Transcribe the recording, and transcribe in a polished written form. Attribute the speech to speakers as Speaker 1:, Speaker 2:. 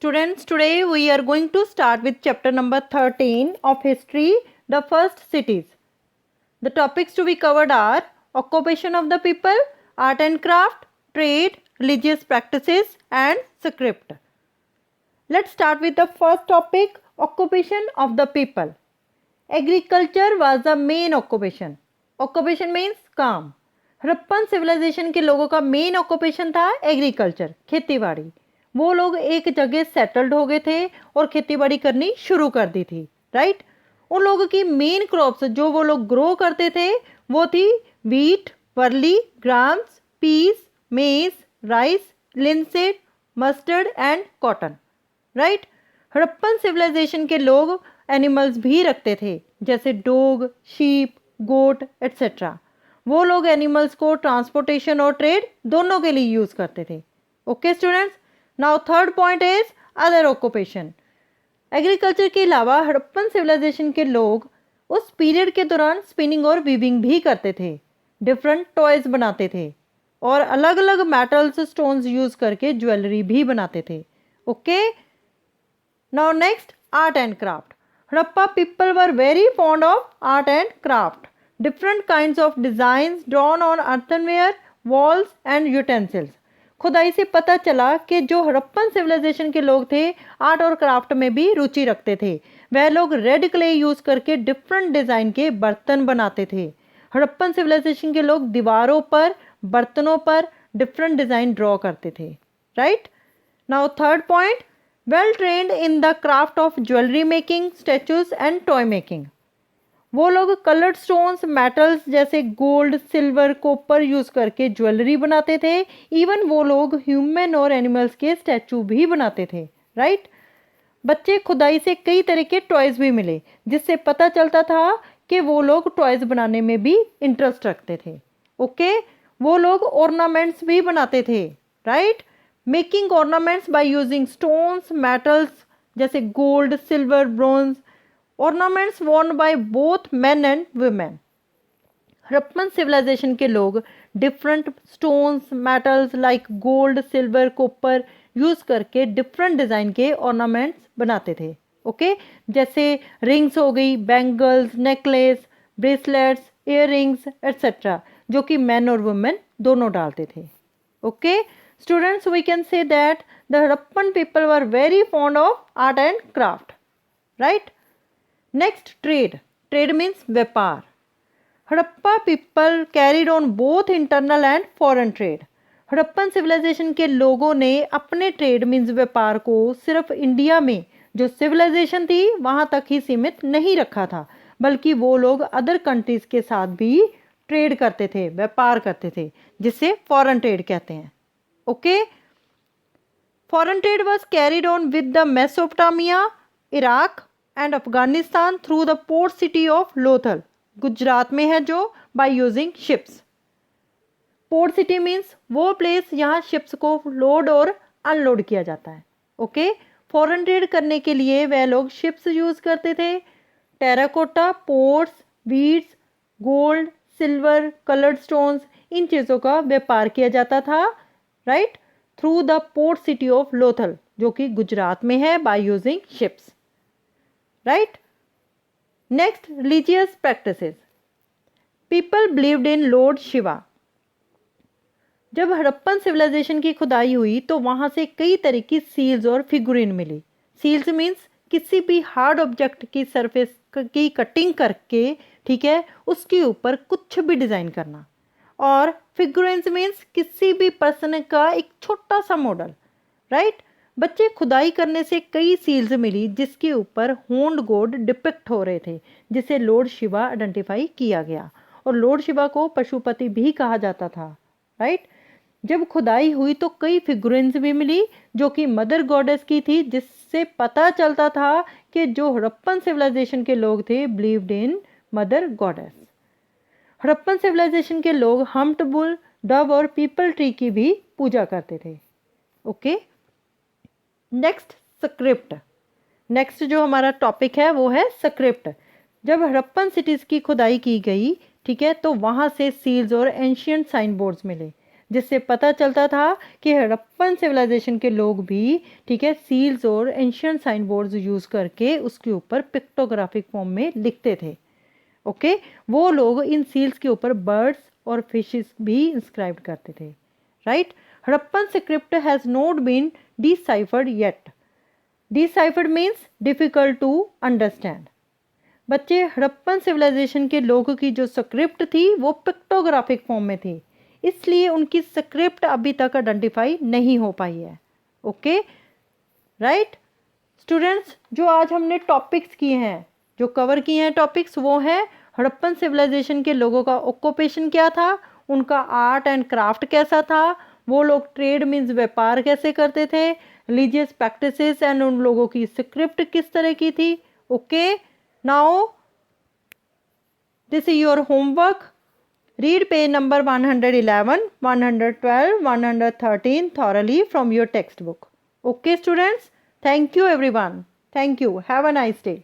Speaker 1: Students, today we are going to start with chapter number 13 of history, the first cities. The topics to be covered are occupation of the people, art and craft, trade, religious practices and script. Let's start with the first topic, occupation of the people. Agriculture was the main occupation. Occupation means काम. Harappan civilisation के लोगों का main occupation था agriculture, खेतीबाड़ी. वो लोग एक जगह सेटल्ड हो गए थे और खेतीबाड़ी करनी शुरू कर दी थी, राइट. उन लोगों की मेन क्रॉप्स जो वो लोग ग्रो करते थे वो थी wheat, barley, grams, peas, maize, rice, linseed, mustard and cotton, right. Harappan civilisation के लोग एनिमल्स भी रखते थे जैसे डॉग, शीप, गोट एट्सेट्रा. वो लोग एनिमल्स को ट्रांसपोर्टेशन और ट्रेड दोनों के लिए यूज करते थे. Okay students, now third point is other occupation. Agriculture के अलावा हड़प्पन सिविलाइजेशन के लोग उस पीरियड के दौरान स्पिनिंग और वीविंग भी करते थे, डिफरेंट टॉयज बनाते थे और अलग अलग मेटल्स, स्टोन्स यूज करके ज्वेलरी भी बनाते थे. Okay, now next, art and craft. Harappa people were very fond of art and craft. Different kinds of designs drawn on earthenware, walls and utensils. खुदाई से पता चला कि जो हड़प्पन सिविलाइजेशन के लोग थे आर्ट और क्राफ्ट में भी रुचि रखते थे. वह लोग रेड क्ले यूज करके डिफरेंट डिजाइन के बर्तन बनाते थे. हड़प्पन सिविलाइजेशन के लोग दीवारों पर, बर्तनों पर डिफरेंट डिजाइन ड्रॉ करते थे, right. Now third point, well trained in the craft of jewellery making, statues and toy making. वो लोग कलर्ड स्टोन्स, मेटल्स जैसे गोल्ड, सिल्वर, कॉपर यूज करके ज्वेलरी बनाते थे. इवन वो लोग ह्यूमन और एनिमल्स के स्टैचू भी बनाते थे, राइट. बच्चे खुदाई से कई तरह के टॉयज भी मिले जिससे पता चलता था कि वो लोग टॉयज बनाने में भी इंटरेस्ट रखते थे. ओके, वो लोग ऑर्नामेंट्स भी बनाते थे, right. Making ornaments by using stones, metals जैसे gold, silver, bronze. Ornaments worn by both men and women. Harappan civilisation के लोग different stones, metals like gold, silver, copper use करके डिफरेंट डिजाइन के ऑर्नामेंट्स बनाते थे. ओके, जैसे रिंग्स हो गई, bangles, necklace, bracelets, earrings etcetera, जो कि मैन और वुमेन दोनों डालते थे. Okay students, we can say that the Harappan people were very fond of art and craft, right. Next, trade. Trade means व्यापार. Harappa people carried on both internal and foreign trade. Harappan civilisation के लोगों ने अपने trade means व्यापार को सिर्फ India में जो सिविलाइजेशन थी वहां तक ही सीमित नहीं रखा था, बल्कि वो लोग अदर कंट्रीज के साथ भी ट्रेड करते थे, व्यापार करते थे, जिसे फॉरेन ट्रेड कहते हैं. Okay, foreign trade was carried on with the Mesopotamia, Iraq and Afghanistan through the port city of Lothal. Gujarat में है जो, bye using ships. Port city means वो प्लेस यहाँ शिप्स को लोड और अनलोड किया जाता है. ओके, फॉरेन ट्रेड करने के लिए वह लोग शिप्स यूज करते थे. Terracotta, ports, beads, gold, silver, coloured stones, इन चीज़ों का व्यापार किया जाता था, right, through the port city of Lothal जो कि गुजरात में है, by using ships, right. Next, religious practices. People believed in lord Shiva. जब हड़प्पन सिविलाइजेशन की खुदाई हुई तो वहां से कई तरह की सील्स और फिगुरिन मिली. सील्स मीन्स किसी भी हार्ड ऑब्जेक्ट की सरफेस की कटिंग करके, ठीक है, उसके ऊपर कुछ भी डिजाइन करना. और फिगुरिन्स मीन्स किसी भी पर्सन का एक छोटा सा मॉडल, राइट. बच्चे खुदाई करने से कई सील्स मिली जिसके ऊपर होंड गॉड डिपिक्ट हो रहे थे, जिसे लॉर्ड शिवा आइडेंटिफाई किया गया. और लॉर्ड शिवा को पशुपति भी कहा जाता था, राइट. जब खुदाई हुई तो कई फिगुरिन्स भी मिली जो कि मदर गॉडेस की थी, जिससे पता चलता था कि जो हड़प्पन सिविलाइजेशन के लोग थे believed in mother goddess. Harappan civilisation के लोग हम्प्ड बुल, डव और पीपल ट्री की भी पूजा करते थे. Okay, next, script. नेक्स्ट जो हमारा टॉपिक है वो है स्क्रिप्ट. जब हड़प्पन सिटीज की खुदाई की गई, ठीक है, तो वहां से सील्स और एंशियंट साइन बोर्ड्स मिले जिससे पता चलता था कि हड़प्पन सिविलाइजेशन के लोग भी, ठीक है, सील्स और एंशियंट साइन बोर्ड्स यूज़ करके उसके ऊपर पिक्टोग्राफिक फॉर्म में लिखते थे। ओके, वो लोग इन सील्स के ऊपर बर्ड्स और फिशेस भी इंस्क्राइब करते थे। Right, Harappan script has not been deciphered yet. Deciphered means difficult to understand. बच्चे, हड़प्पन सिविलाइजेशन के लोगों की जो स्क्रिप्ट थी वो पिक्टोग्राफिक फॉर्म में थी, इसलिए उनकी स्क्रिप्ट अभी तक आइडेंटिफाई नहीं हो पाई है। ओके, राइट स्टूडेंट्स, जो आज हमने टॉपिक्स किए हैं, जो कवर किए हैं टॉपिक्स, वो हैं हड़प्पन सिविलाइजेशन के लोगों का ऑक्यूपेशन क्या था, उनका आर्ट एंड क्राफ्ट कैसा था, वो लोग ट्रेड मीन्स व्यापार कैसे करते थे, रिलीजियस प्रैक्टिसेस एंड उन लोगों की स्क्रिप्ट किस तरह की थी। Okay, now this is your homework. Read page number 111, 112, 113 thoroughly from your textbook. Okay, students? Thank you, everyone. Thank you. Have a nice day.